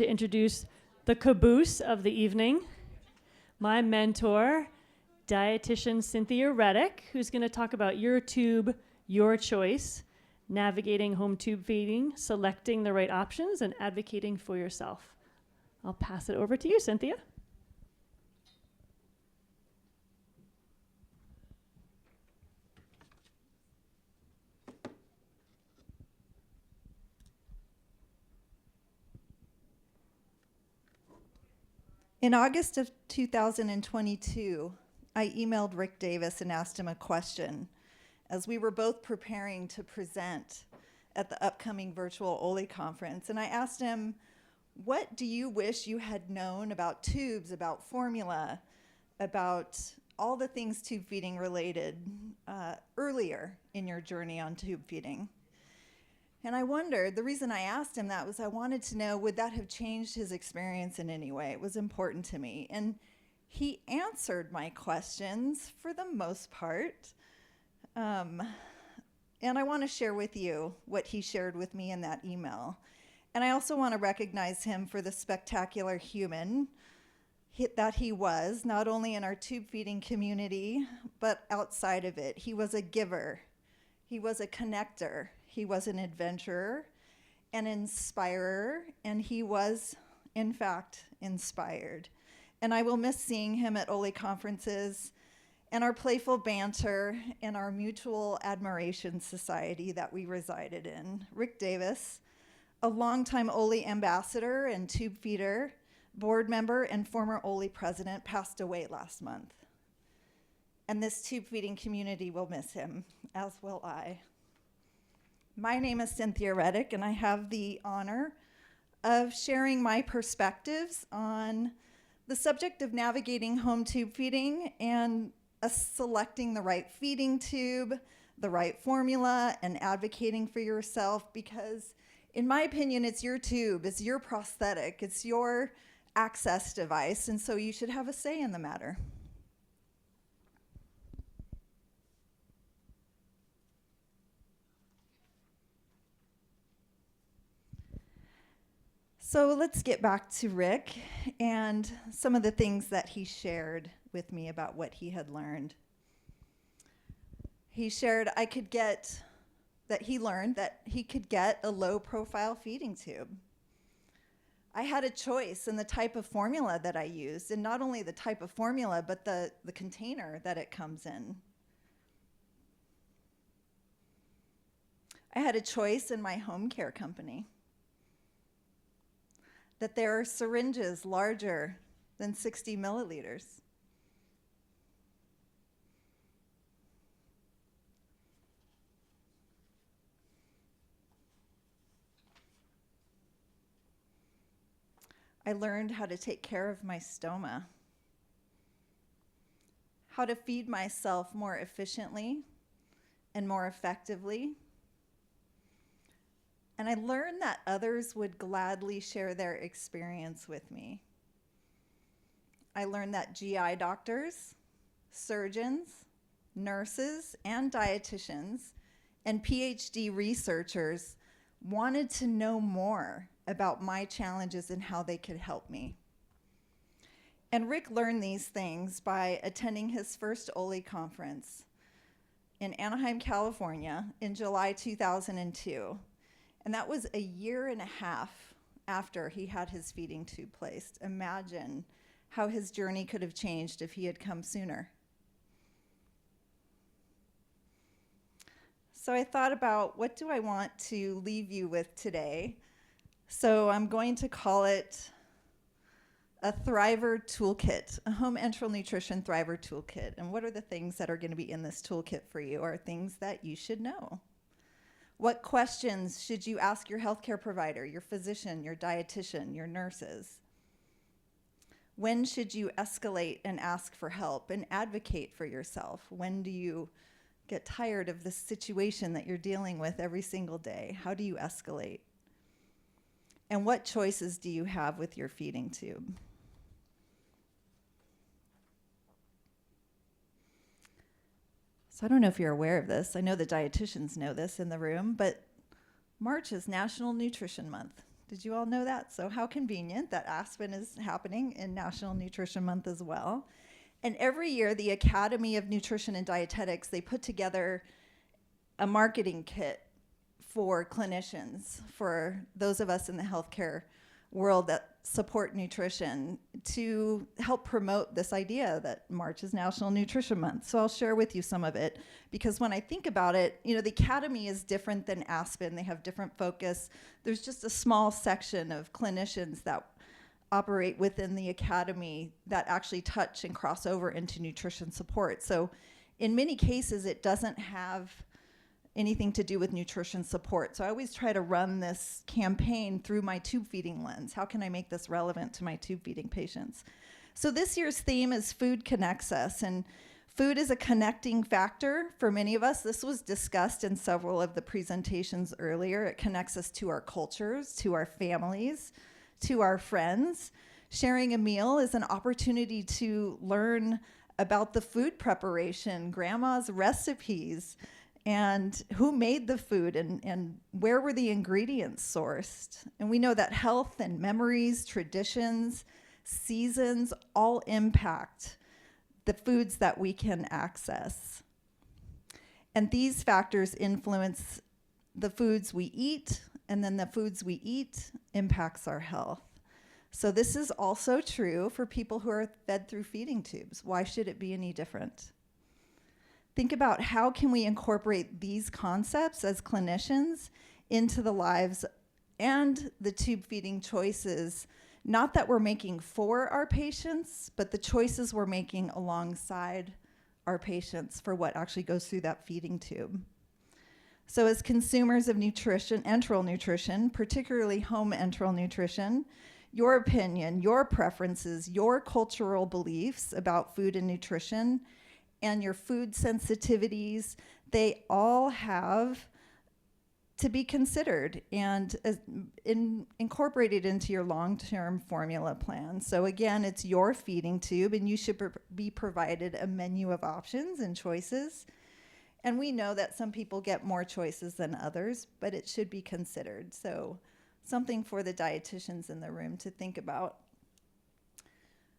To introduce the caboose of the evening, my mentor, dietitian Cynthia Reddick, who's going to talk about your tube, your choice, navigating home tube feeding, selecting the right options, and advocating for yourself. I'll pass it over to you, Cynthia. In August of 2022, I emailed Rick Davis and asked him a question as we were both preparing to present at the upcoming virtual Oley conference. And I asked him, what do you wish you had known about tubes, about formula, about all the things tube feeding related earlier in your journey on tube feeding? And I wondered, the reason I asked him that was I wanted to know, would that have changed his experience in any way? It was important to me. And he answered my questions for the most part. And I want to share with you what he shared with me in that email. And I also want to recognize him for the spectacular human that he was, not only in our tube feeding community, but outside of it. He was a giver. He was a connector. He was an adventurer, an inspirer, and he was, in fact, inspired. And I will miss seeing him at Oley conferences and our playful banter and our mutual admiration society that we resided in. Rick Davis, a longtime Oley ambassador and tube feeder, board member, and former Oley president, passed away last month. And this tube feeding community will miss him, as will I. My name is Cynthia Reddick, and I have the honor of sharing my perspectives on the subject of navigating home tube feeding and selecting the right feeding tube, the right formula, and advocating for yourself, because in my opinion, it's your tube, it's your prosthetic, it's your access device, and so you should have a say in the matter. So let's get back to Rick and some of the things that he shared with me about what he had learned. He shared that he learned that he could get a low-profile feeding tube. I had a choice in the type of formula that I used, and not only the type of formula, but the container that it comes in. I had a choice in my home care company, that there are syringes larger than 60 milliliters. I learned how to take care of my stoma, how to feed myself more efficiently and more effectively. And I learned that others would gladly share their experience with me. I learned that GI doctors, surgeons, nurses, and dietitians, and PhD researchers wanted to know more about my challenges and how they could help me. And Rick learned these things by attending his first Oley conference in Anaheim, California in July 2002. And that was a year and a half after he had his feeding tube placed. Imagine how his journey could have changed if he had come sooner. So I thought about, what do I want to leave you with today? So I'm going to call it a Thriver Toolkit, a home enteral nutrition Thriver Toolkit. And what are the things that are going to be in this toolkit for you, or things that you should know? What questions should you ask your healthcare provider, your physician, your dietitian, your nurses? When should you escalate and ask for help and advocate for yourself? When do you get tired of the situation that you're dealing with every single day? How do you escalate? And what choices do you have with your feeding tube? So I don't know if you're aware of this. I know the dietitians know this in the room, but March is National Nutrition Month. Did you all know that? So how convenient that Aspen is happening in National Nutrition Month as well. And every year, the Academy of Nutrition and Dietetics, they put together a marketing kit for clinicians, for those of us in the healthcare world that support nutrition, to help promote this idea that March is National Nutrition Month. So I'll share with you some of it, because when I think about it, the Academy is different than Aspen. They have different focus. There's just a small section of clinicians that operate within the Academy that actually touch and cross over into nutrition support. So in many cases, it doesn't have anything to do with nutrition support. So I always try to run this campaign through my tube feeding lens. How can I make this relevant to my tube feeding patients? So this year's theme is Food Connects Us, and food is a connecting factor for many of us. This was discussed in several of the presentations earlier. It connects us to our cultures, to our families, to our friends. Sharing a meal is an opportunity to learn about the food preparation, grandma's recipes, and who made the food, and where were the ingredients sourced. And we know that health and memories, traditions, seasons all impact the foods that we can access. And these factors influence the foods we eat, and then the foods we eat impacts our health. So this is also true for people who are fed through feeding tubes. Why should it be any different? Think about how can we incorporate these concepts as clinicians into the lives and the tube feeding choices, not that we're making for our patients, but the choices we're making alongside our patients for what actually goes through that feeding tube. So as consumers of nutrition, enteral nutrition, particularly home enteral nutrition, your opinion, your preferences, your cultural beliefs about food and nutrition, and your food sensitivities, they all have to be considered and incorporated into your long-term formula plan. So again, it's your feeding tube, and you should be provided a menu of options and choices. And we know that some people get more choices than others, but it should be considered. So something for the dietitians in the room to think about.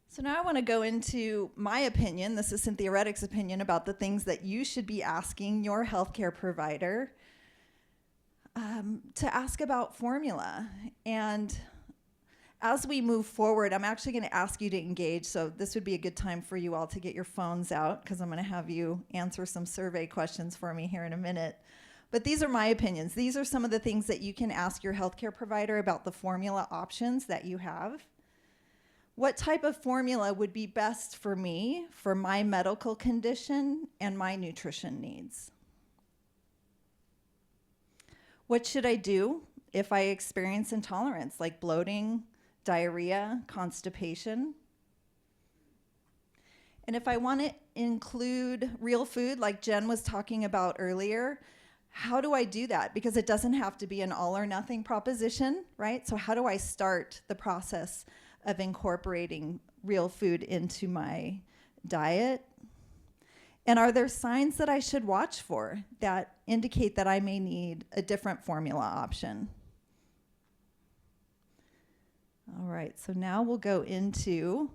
So now I want to go into my opinion, this is Cynthia Reddick's opinion, about the things that you should be asking your healthcare provider to ask about formula. And as we move forward, I'm actually going to ask you to engage, so this would be a good time for you all to get your phones out, because I'm going to have you answer some survey questions for me here in a minute. But these are my opinions. These are some of the things that you can ask your healthcare provider about the formula options that you have. What type of formula would be best for me, for my medical condition, and my nutrition needs? What should I do if I experience intolerance, like bloating, diarrhea, constipation? And if I want to include real food, like Jen was talking about earlier, how do I do that? Because it doesn't have to be an all or nothing proposition, right? So how do I start the process of incorporating real food into my diet? And are there signs that I should watch for that indicate that I may need a different formula option? All right, so now we'll go into,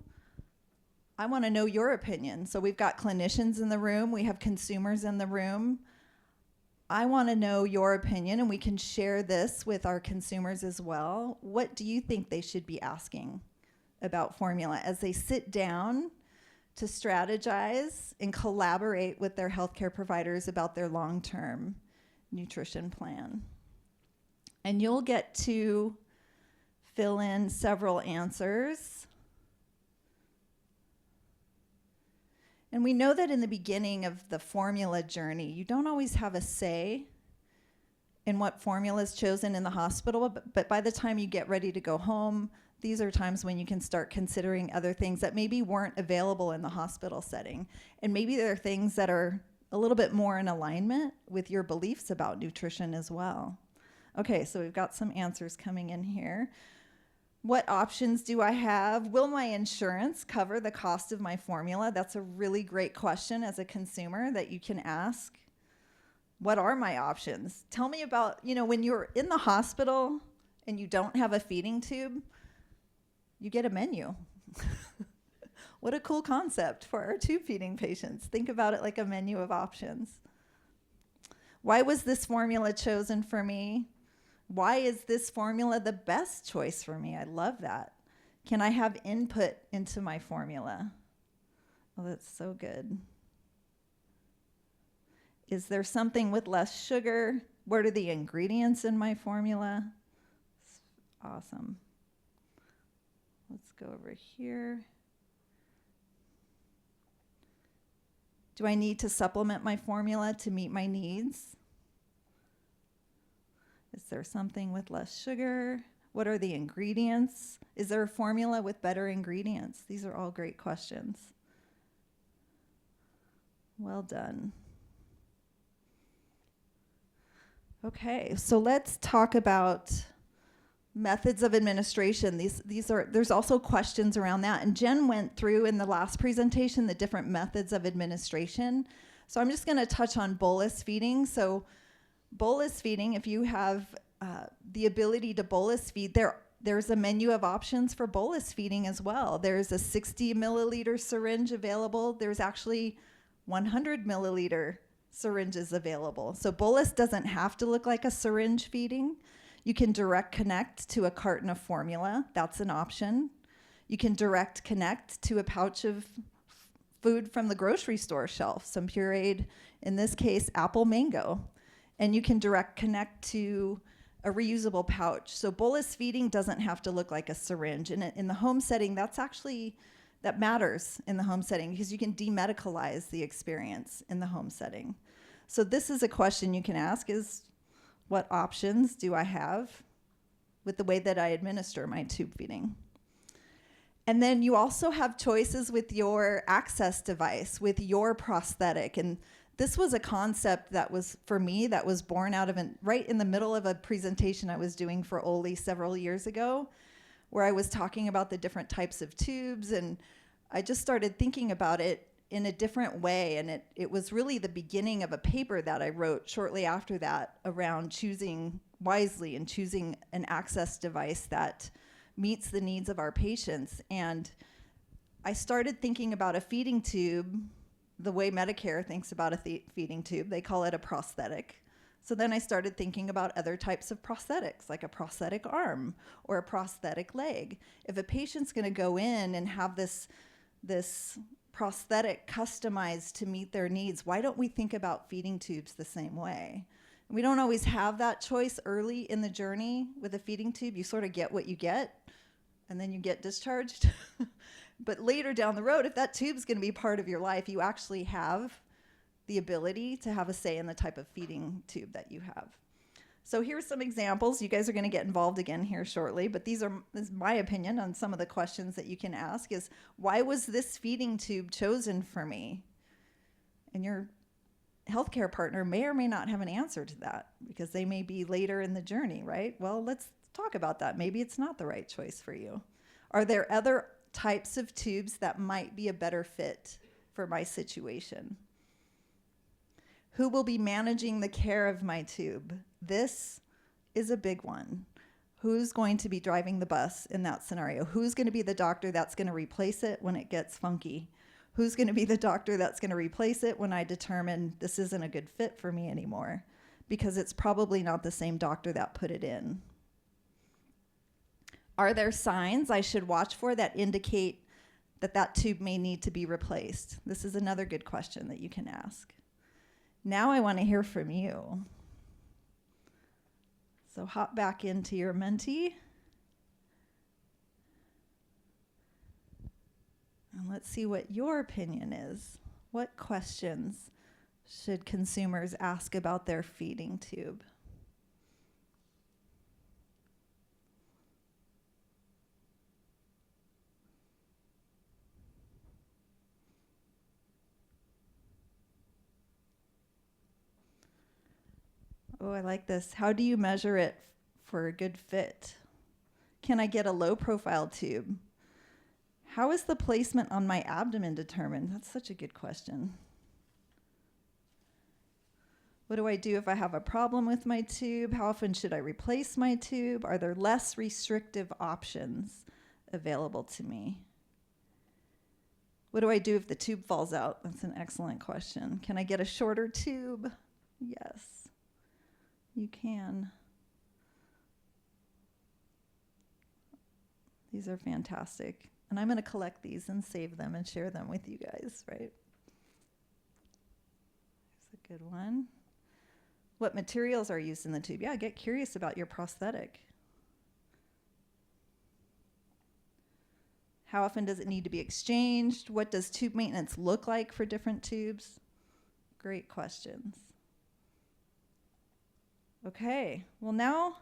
I want to know your opinion. So we've got clinicians in the room, we have consumers in the room. I want to know your opinion, and we can share this with our consumers as well. What do you think they should be asking about formula as they sit down to strategize and collaborate with their healthcare providers about their long-term nutrition plan? And you'll get to fill in several answers. And we know that in the beginning of the formula journey, you don't always have a say in what formula is chosen in the hospital, but by the time you get ready to go home, these are times when you can start considering other things that maybe weren't available in the hospital setting. And maybe there are things that are a little bit more in alignment with your beliefs about nutrition as well. Okay, so we've got some answers coming in here. What options do I have? Will my insurance cover the cost of my formula? That's a really great question as a consumer that you can ask. What are my options? Tell me about, when you're in the hospital and you don't have a feeding tube, you get a menu. What a cool concept for our tube feeding patients. Think about it like a menu of options. Why was this formula chosen for me? Why is this formula the best choice for me? I love that. Can I have input into my formula? Oh, that's so good. Is there something with less sugar? What are the ingredients in my formula? Awesome. Let's go over here. Do I need to supplement my formula to meet my needs? Is there something with less sugar? What are the ingredients? Is there a formula with better ingredients? These are all great questions. Well done. Okay, so let's talk about methods of administration. There's also questions around that. And Jen went through in the last presentation the different methods of administration. So I'm just going to touch on bolus feeding. So bolus feeding, if you have the ability to bolus feed, there's a menu of options for bolus feeding as well. There's a 60 milliliter syringe available. There's actually 100 milliliter syringes available. So bolus doesn't have to look like a syringe feeding. You can direct connect to a carton of formula. That's an option. You can direct connect to a pouch of food from the grocery store shelf, some pureed, in this case, apple mango. And you can direct connect to a reusable pouch. So bolus feeding doesn't have to look like a syringe. And in the home setting, that matters in the home setting because you can demedicalize the experience in the home setting. So this is a question you can ask is, what options do I have with the way that I administer my tube feeding? And then you also have choices with your access device, with your prosthetic. And this was a concept that was, for me, that was born out of right in the middle of a presentation I was doing for Oley several years ago, where I was talking about the different types of tubes. And I just started thinking about it in a different way. And it was really the beginning of a paper that I wrote shortly after that around choosing wisely and choosing an access device that meets the needs of our patients. And I started thinking about a feeding tube the way Medicare thinks about a feeding tube. They call it a prosthetic. So then I started thinking about other types of prosthetics, like a prosthetic arm or a prosthetic leg. If a patient's going to go in and have this prosthetic customized to meet their needs, why don't we think about feeding tubes the same way? We don't always have that choice early in the journey with a feeding tube. You sort of get what you get, and then you get discharged. But later down the road, if that tube's going to be part of your life, you actually have the ability to have a say in the type of feeding tube that you have. So here's some examples. You guys are going to get involved again here shortly, but this is my opinion on some of the questions that you can ask is, why was this feeding tube chosen for me? And your healthcare partner may or may not have an answer to that because they may be later in the journey, right? Well, let's talk about that. Maybe it's not the right choice for you. Are there other types of tubes that might be a better fit for my situation? Who will be managing the care of my tube? This is a big one. Who's going to be driving the bus in that scenario? Who's going to be the doctor that's going to replace it when it gets funky? Who's going to be the doctor that's going to replace it when I determine this isn't a good fit for me anymore? Because it's probably not the same doctor that put it in. Are there signs I should watch for that indicate that that tube may need to be replaced? This is another good question that you can ask. Now I want to hear from you. So hop back into your Menti. And let's see what your opinion is. What questions should consumers ask about their feeding tube? Oh, I like this. How do you measure it for a good fit? Can I get a low profile tube? How is the placement on my abdomen determined? That's such a good question. What do I do if I have a problem with my tube? How often should I replace my tube? Are there less restrictive options available to me? What do I do if the tube falls out? That's an excellent question. Can I get a shorter tube? Yes, you can. These are fantastic. And I'm going to collect these and save them and share them with you guys, right? There's a good one. What materials are used in the tube? Yeah, get curious about your prosthetic. How often does it need to be exchanged? What does tube maintenance look like for different tubes? Great questions. Okay, well now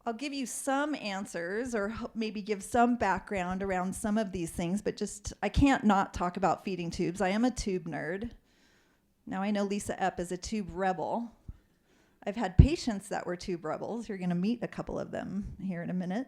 I'll give you some answers or maybe give some background around some of these things, but I can't not talk about feeding tubes. I am a tube nerd. Now I know Lisa Epp is a tube rebel. I've had patients that were tube rebels. You're going to meet a couple of them here in a minute.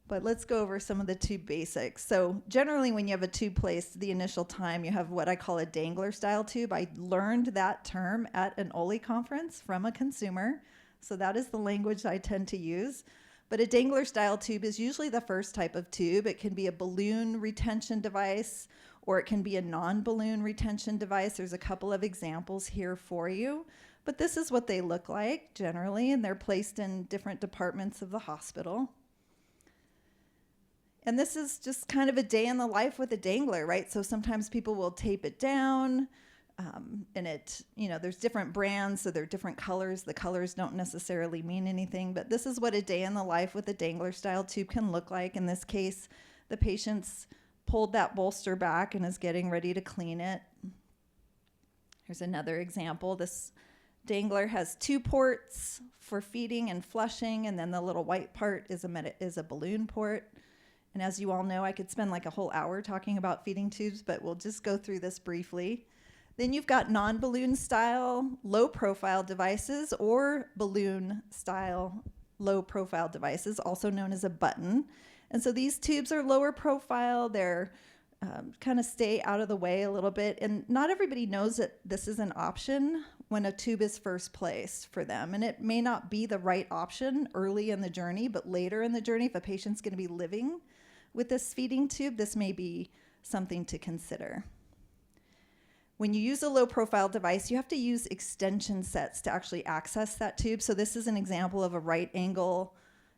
But let's go over some of the tube basics. So generally when you have a tube placed, the initial time you have what I call a dangler style tube. I learned that term at an Oley conference from a consumer. So that is the language I tend to use. But a dangler style tube is usually the first type of tube. It can be a balloon retention device or it can be a non-balloon retention device. There's a couple of examples here for you. But this is what they look like generally, and they're placed in different departments of the hospital. And this is just kind of a day in the life with a dangler, right? So sometimes people will tape it down, and there's different brands, so they're different colors. The colors don't necessarily mean anything, but this is what a day in the life with a dangler style tube can look like. In this case, the patient's pulled that bolster back and is getting ready to clean it. Here's another example. This dangler has 2 ports for feeding and flushing, and then the little white part is a balloon port. And as you all know, I could spend like a whole hour talking about feeding tubes, but we'll just go through this briefly. Then you've got non-balloon style low profile devices or balloon style low profile devices, also known as a button. And so these tubes are lower profile. They're kind of stay out of the way a little bit. And not everybody knows that this is an option when a tube is first placed for them. And it may not be the right option early in the journey, but later in the journey, if a patient's going to be living with this feeding tube, this may be something to consider. When you use a low profile device, you have to use extension sets to actually access that tube. So this is an example of a right angle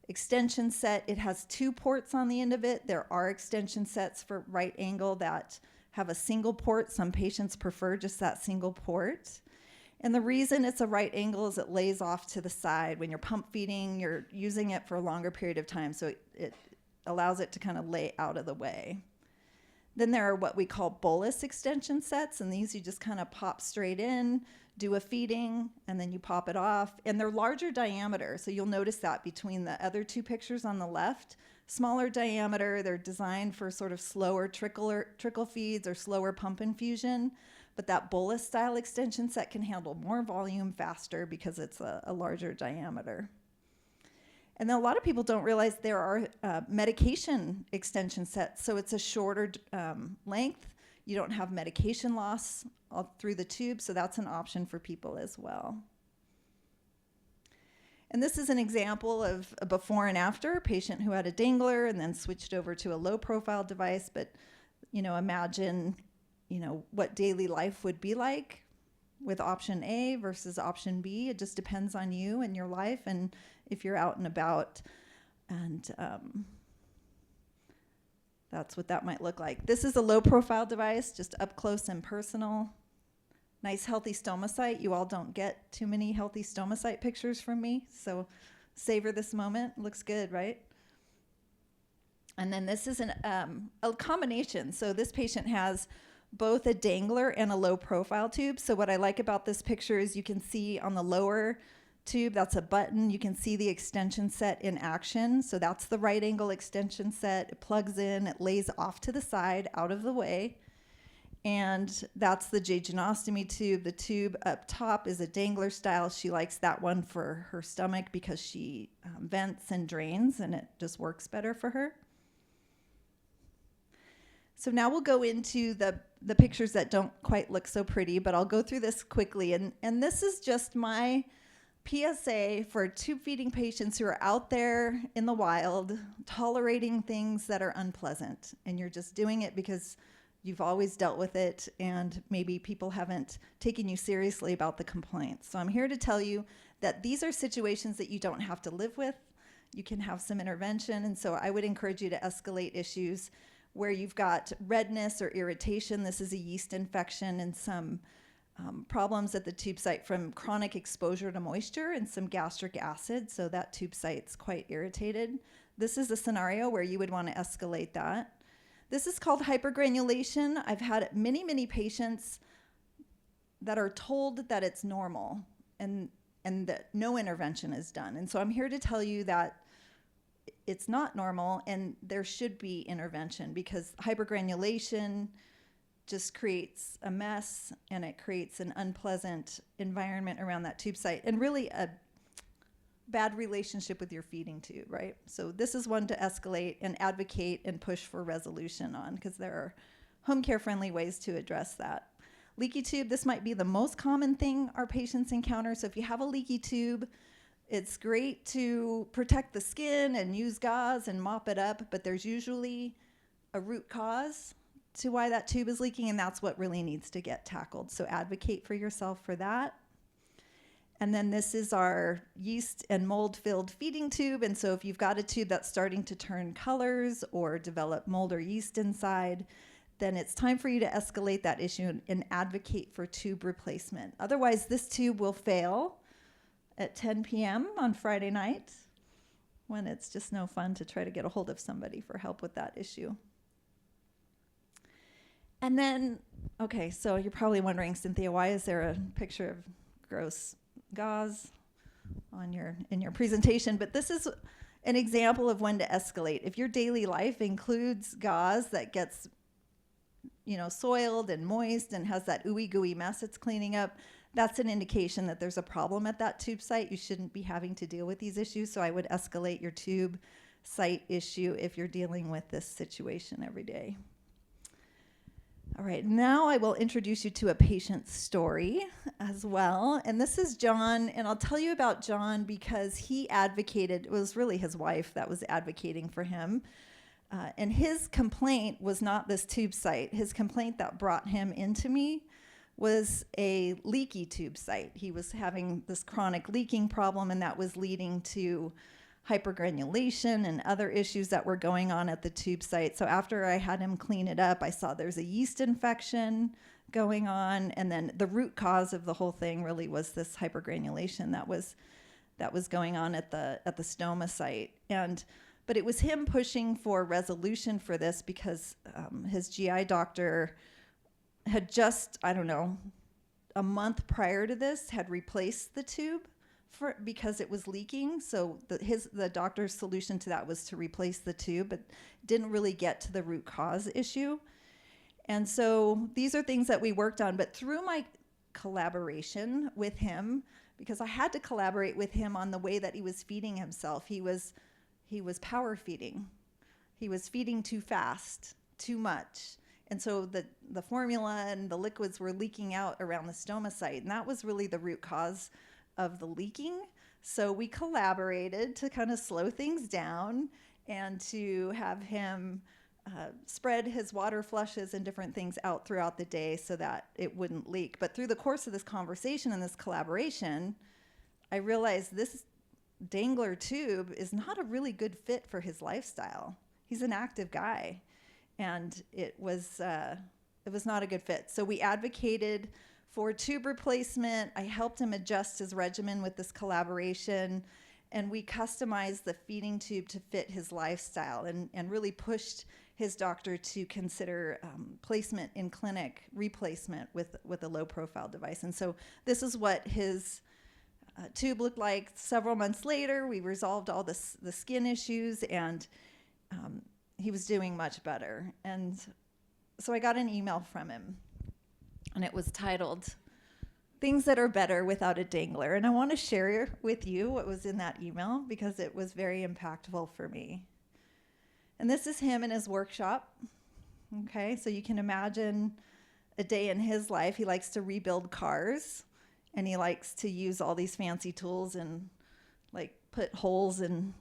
extension set. It has 2 ports on the end of it. There are extension sets for right angle that have a single port. Some patients prefer just that single port. And the reason it's a right angle is it lays off to the side. When you're pump feeding, you're using it for a longer period of time, so it allows it to kind of lay out of the way. Then there are what we call bolus extension sets, and these you just kind of pop straight in, do a feeding, and then you pop it off. And they're larger diameter, so you'll notice that between the other 2 pictures on the left. Smaller diameter, they're designed for sort of slower trickle feeds or slower pump infusion. But that bolus style extension set can handle more volume faster because it's a larger diameter. And then a lot of people don't realize there are medication extension sets. So it's a shorter length. You don't have medication loss all through the tube, so that's an option for people as well. And this is an example of a before and after, a patient who had a dangler and then switched over to a low profile device. But, imagine, what daily life would be like with option A versus option B. It just depends on you and your life and if you're out and about. And that's what that might look like. This is a low profile device, just up close and personal. Nice healthy stomacite. You all don't get too many healthy stomacite pictures from me, so savor this moment. Looks good, right? And then this is a combination. So this patient has both a dangler and a low profile tube. So what I like about this picture is you can see on the lower tube, that's a button. You can see the extension set in action. So that's the right angle extension set. It plugs in, it lays off to the side, out of the way. And that's the jejunostomy tube. The tube up top is a dangler style. She likes that one for her stomach because she vents and drains, and it just works better for her. So now we'll go into the the pictures that don't quite look so pretty, but I'll go through this quickly. And this is just my PSA for tube feeding patients who are out there in the wild, tolerating things that are unpleasant. And you're just doing it because you've always dealt with it, and maybe people haven't taken you seriously about the complaints. So I'm here to tell you that these are situations that you don't have to live with. You can have some intervention. And so I would encourage you to escalate issues where you've got redness or irritation. This is a yeast infection and some problems at the tube site from chronic exposure to moisture and some gastric acid. So that tube site's quite irritated. This is a scenario where you would want to escalate that. This is called hypergranulation. I've had many, many patients that are told that it's normal and that no intervention is done. And so I'm here to tell you that it's not normal and there should be intervention, because hypergranulation just creates a mess and it creates an unpleasant environment around that tube site and really a bad relationship with your feeding tube, right? So this is one to escalate and advocate and push for resolution on, because there are home care friendly ways to address that. Leaky tube, this might be the most common thing our patients encounter. So if you have a leaky tube, it's great to protect the skin and use gauze and mop it up, but there's usually a root cause to why that tube is leaking, and that's what really needs to get tackled. So advocate for yourself for that. And then this is our yeast and mold-filled feeding tube. And so if you've got a tube that's starting to turn colors or develop mold or yeast inside, then it's time for you to escalate that issue and advocate for tube replacement. Otherwise, this tube will fail at 10 p.m. on Friday night, when it's just no fun to try to get a hold of somebody for help with that issue. And then, okay, so you're probably wondering, Cynthia, why is there a picture of gross gauze on in your presentation? But this is an example of when to escalate. If your daily life includes gauze that gets, soiled and moist and has that ooey gooey mess it's cleaning up, that's an indication that there's a problem at that tube site. You shouldn't be having to deal with these issues. So I would escalate your tube site issue if you're dealing with this situation every day. All right, now I will introduce you to a patient's story as well. And this is John, and I'll tell you about John because he advocated, it was really his wife that was advocating for him. And his complaint was not this tube site. His complaint that brought him into me was a leaky tube site. He was having this chronic leaking problem, and that was leading to hypergranulation and other issues that were going on at the tube site. So after I had him clean it up, I saw there's a yeast infection going on, and then the root cause of the whole thing really was this hypergranulation that was going on at the stoma site. But it was him pushing for resolution for this because his GI doctor had just, a month prior to this had replaced the tube because it was leaking. So the doctor's solution to that was to replace the tube, but didn't really get to the root cause issue. And so these are things that we worked on, but through my collaboration with him, because I had to collaborate with him on the way that he was feeding himself. He was power feeding. He was feeding too fast, too much. And so the formula and the liquids were leaking out around the stoma site. And that was really the root cause of the leaking. So we collaborated to kind of slow things down and to have him spread his water flushes and different things out throughout the day so that it wouldn't leak. But through the course of this conversation and this collaboration, I realized this dangler tube is not a really good fit for his lifestyle. He's an active guy, and it was not a good fit. So we advocated for tube replacement. I helped him adjust his regimen with this collaboration, and we customized the feeding tube to fit his lifestyle and really pushed his doctor to consider placement in clinic replacement with a low profile device. And so this is what his tube looked like several months later. We resolved all the skin issues, and he was doing much better. And so I got an email from him, and it was titled, "Things That Are Better Without a Dangler." And I want to share with you what was in that email because it was very impactful for me. And this is him in his workshop. Okay, so you can imagine a day in his life. He likes to rebuild cars, and he likes to use all these fancy tools and like put holes in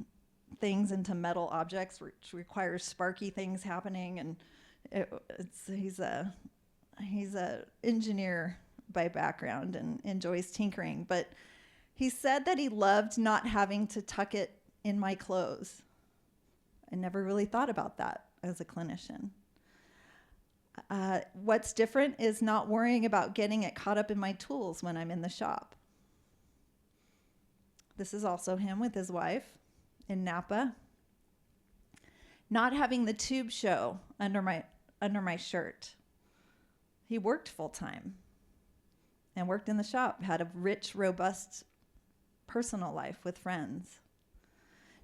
things into metal objects, which requires sparky things happening. And he's a engineer by background and enjoys tinkering. But he said that he loved not having to tuck it in my clothes. I never really thought about that as a clinician. What's different is not worrying about getting it caught up in my tools when I'm in the shop. This is also him with his wife in Napa. Not having the tube show under my shirt. He worked full time and worked in the shop, had a rich, robust personal life with friends.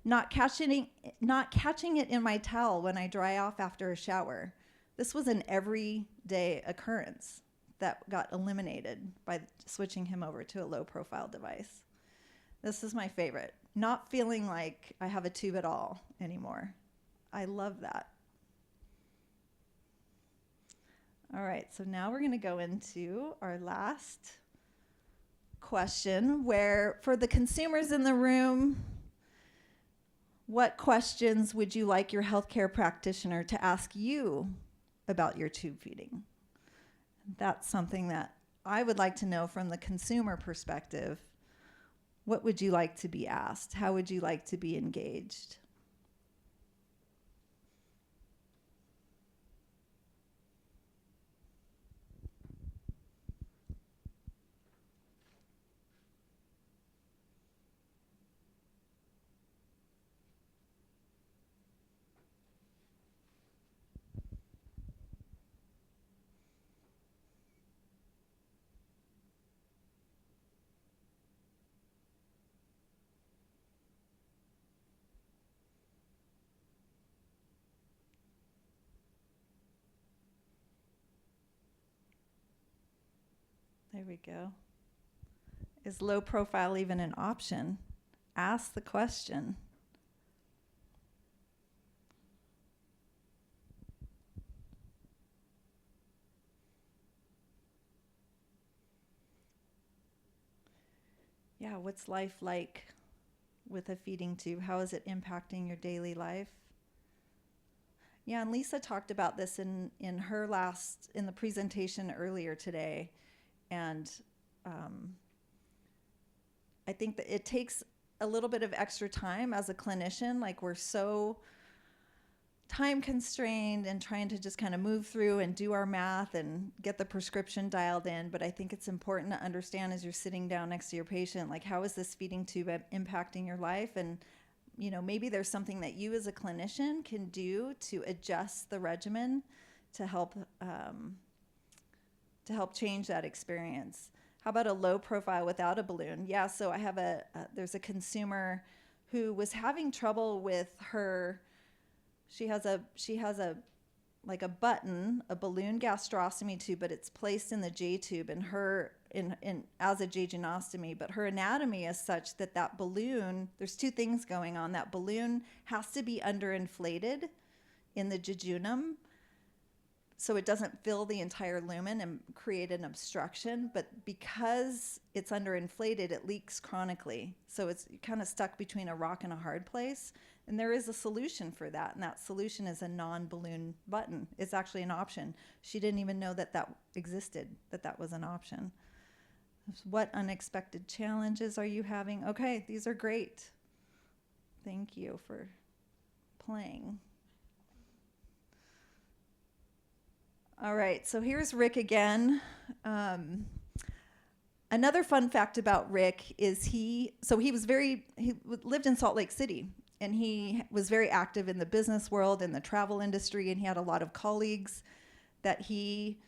Not catching it in my towel when I dry off after a shower. This was an everyday occurrence that got eliminated by switching him over to a low-profile device. This is my favorite. Not feeling like I have a tube at all anymore. I love that. All right, so now we're going to go into our last question, where for the consumers in the room, what questions would you like your healthcare practitioner to ask you about your tube feeding? That's something that I would like to know from the consumer perspective. What would you like to be asked? How would you like to be engaged? There we go. Is low profile even an option? Ask the question. Yeah, what's life like with a feeding tube? How is it impacting your daily life? Yeah, and Lisa talked about this in the presentation earlier today. And I think that it takes a little bit of extra time as a clinician. Like, we're so time constrained and trying to just kind of move through and do our math and get the prescription dialed in. But I think it's important to understand as you're sitting down next to your patient, like, how is this feeding tube impacting your life? And, you know, maybe there's something that you as a clinician can do to adjust the regimen to help change that experience. How about a low profile without a balloon? Yeah, so I have there's a consumer who was having trouble with her. She has a like a button, a balloon gastrostomy tube, but it's placed in the J tube and as a jejunostomy, but her anatomy is such that balloon, there's two things going on. That balloon has to be underinflated in the jejunum, so it doesn't fill the entire lumen and create an obstruction. But because it's underinflated, it leaks chronically. So it's kind of stuck between a rock and a hard place. And there is a solution for that. And that solution is a non-balloon button. It's actually an option. She didn't even know that existed, that was an option. What unexpected challenges are you having? Okay, these are great. Thank you for playing. All right, so here's Rick again. Another fun fact about Rick is he lived in Salt Lake City, and he was very active in the business world, in the travel industry, and he had a lot of colleagues that he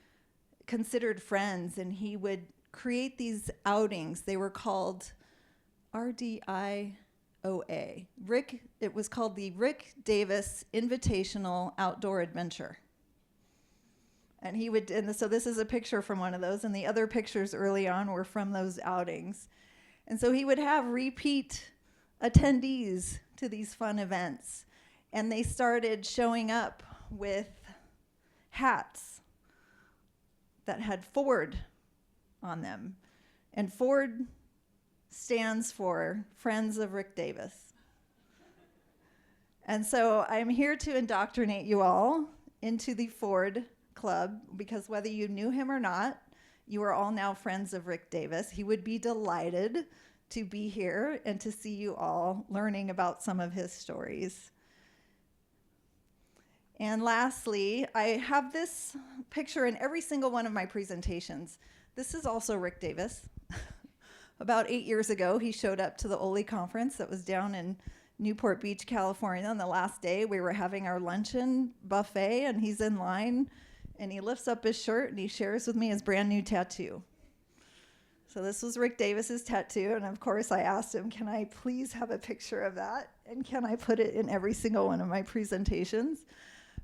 considered friends, and he would create these outings. They were called RDIOA. It was called the Rick Davis Invitational Outdoor Adventure. And so this is a picture from one of those, and the other pictures early on were from those outings. And so he would have repeat attendees to these fun events, and they started showing up with hats that had Ford on them. And Ford stands for Friends of Rick Davis. And so I'm here to indoctrinate you all into the Ford Club, because whether you knew him or not, you are all now friends of Rick Davis. He would be delighted to be here and to see you all learning about some of his stories. And lastly, I have this picture in every single one of my presentations. This is also Rick Davis. About 8 years ago, he showed up to the Oley conference that was down in Newport Beach, California. On the last day, we were having our luncheon buffet, and he's in line, and he lifts up his shirt, and he shares with me his brand new tattoo. So this was Rick Davis's tattoo, and of course I asked him, can I please have a picture of that, and can I put it in every single one of my presentations?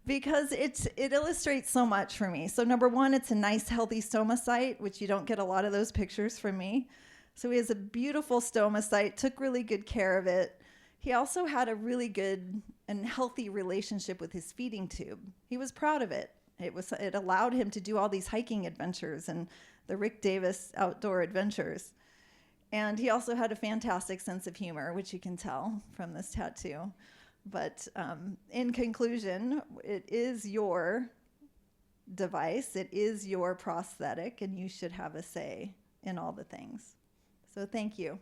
Because it illustrates so much for me. So number one, it's a nice, healthy stoma site, which you don't get a lot of those pictures from me. So he has a beautiful stoma site, took really good care of it. He also had a really good and healthy relationship with his feeding tube. He was proud of it. It allowed him to do all these hiking adventures and the Rick Davis outdoor adventures. And he also had a fantastic sense of humor, which you can tell from this tattoo. But in conclusion, it is your device, it is your prosthetic, and you should have a say in all the things. So thank you.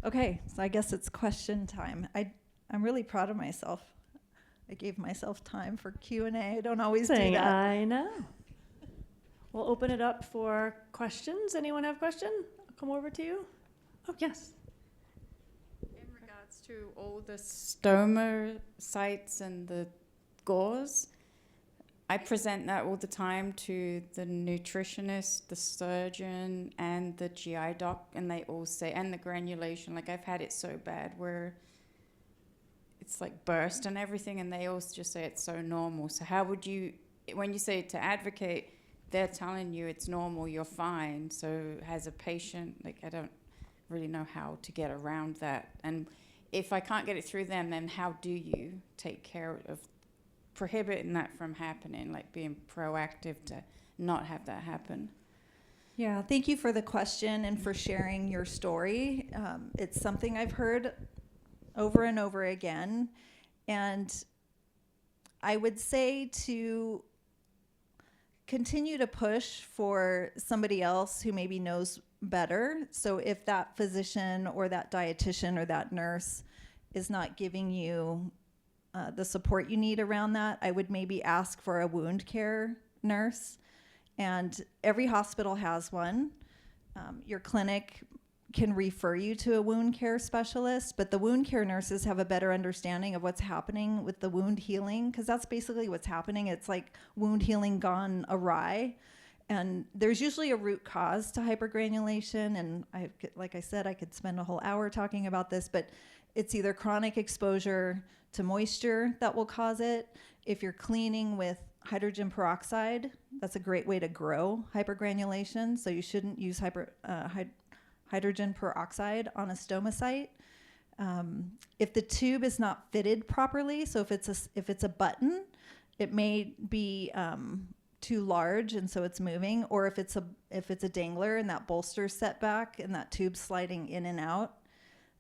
Okay, so I guess it's question time. I'm really proud of myself. I gave myself time for Q&A. I don't always do that. I know. We'll open it up for questions. Anyone have a question? I'll come over to you. Oh, yes. In regards to all the stoma sites and the gauze, I present that all the time to the nutritionist, the surgeon, and the GI doc, and they all say, and the granulation, like I've had it so bad where it's like burst and everything, and they all just say it's so normal. So how would you, when you say to advocate, they're telling you it's normal, you're fine. So as a patient, like I don't really know how to get around that. And if I can't get it through them, then how do you take care of prohibiting that from happening, like being proactive to not have that happen? Yeah, thank you for the question and for sharing your story. It's something I've heard over and over again. And I would say to continue to push for somebody else who maybe knows better. So if that physician or that dietitian or that nurse is not giving you the support you need around that, I would maybe ask for a wound care nurse. And every hospital has one. Your clinic can refer you to a wound care specialist, but the wound care nurses have a better understanding of what's happening with the wound healing, because that's basically what's happening. It's like wound healing gone awry. And there's usually a root cause to hypergranulation. And like I said, I could spend a whole hour talking about this, but it's either chronic exposure to moisture that will cause it. If you're cleaning with hydrogen peroxide, that's a great way to grow hypergranulation. So you shouldn't use hydrogen peroxide on a stoma site. If the tube is not fitted properly, so if it's a button, it may be too large and so it's moving, or if it's a dangler and that bolster's set back and that tube's sliding in and out,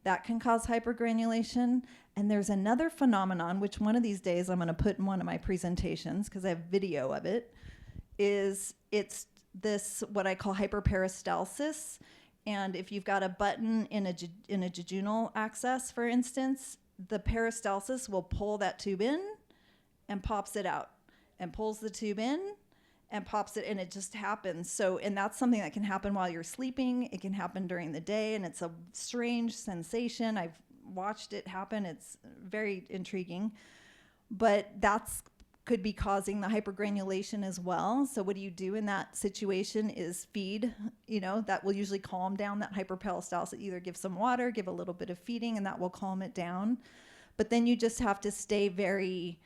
that can cause hypergranulation. And there's another phenomenon, which one of these days I'm going to put in one of my presentations because I have video of it, it's this what I call hyperperistalsis. And if you've got a button in a jejunal access, for instance, the peristalsis will pull that tube in and pops it out, and pulls the tube in and pops it, and it just happens. So, and that's something that can happen while you're sleeping. It can happen during the day, and it's a strange sensation. I've watched it happen. It's very intriguing. But that's could be causing the hypergranulation as well. So what do you do in that situation is feed, that will usually calm down that hyperperistalsis. Either give some water, give a little bit of feeding, and that will calm it down. But then you just have to stay very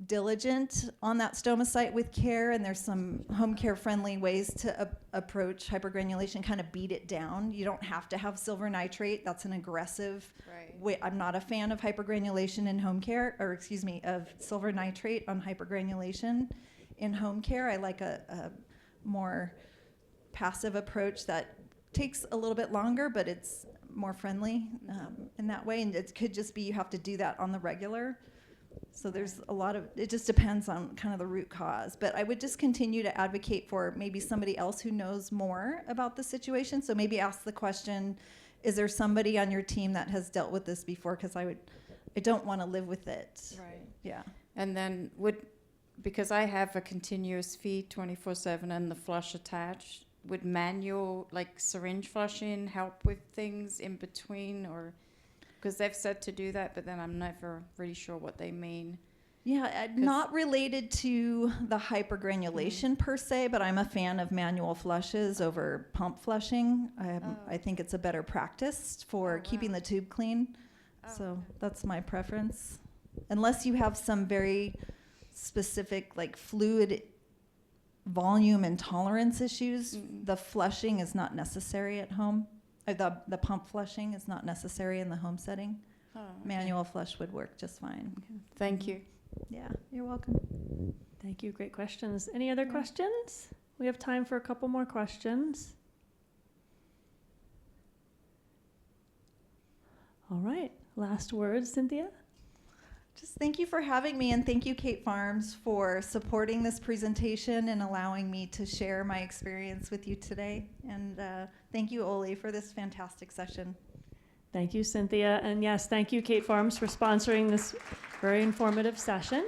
diligent on that stoma site with care, and there's some home care friendly ways to approach hypergranulation, kind of beat it down. You don't have to have silver nitrate. That's an aggressive way. I'm not a fan of hypergranulation in home care, or excuse me, of silver nitrate on hypergranulation in home care. I like a more passive approach that takes a little bit longer, but it's more friendly in that way. And it could just be you have to do that on the regular. So there's a lot of, it just depends on kind of the root cause. But I would just continue to advocate for maybe somebody else who knows more about the situation. So maybe ask the question, is there somebody on your team that has dealt with this before? Because I don't want to live with it. Right. Yeah. And then because I have a continuous feed 24/7 and the flush attached, would manual like syringe flushing help with things in between, or because they've said to do that, but then I'm never really sure what they mean. Yeah, not related to the hypergranulation per se, but I'm a fan of manual flushes over pump flushing. I think it's a better practice for keeping the tube clean. So that's my preference. Unless you have some very specific like fluid volume and tolerance issues, the flushing is not necessary at home. The pump flushing is not necessary in the home setting. Manual flush would work just fine. Okay. Thank you. Yeah, you're welcome. Thank you. Great questions. Any other questions? We have time for a couple more questions. All right. Last words, Cynthia? Just thank you for having me, and thank you, Kate Farms, for supporting this presentation and allowing me to share my experience with you today. And thank you, Oley, for this fantastic session. Thank you, Cynthia. And yes, thank you, Kate Farms, for sponsoring this very informative session.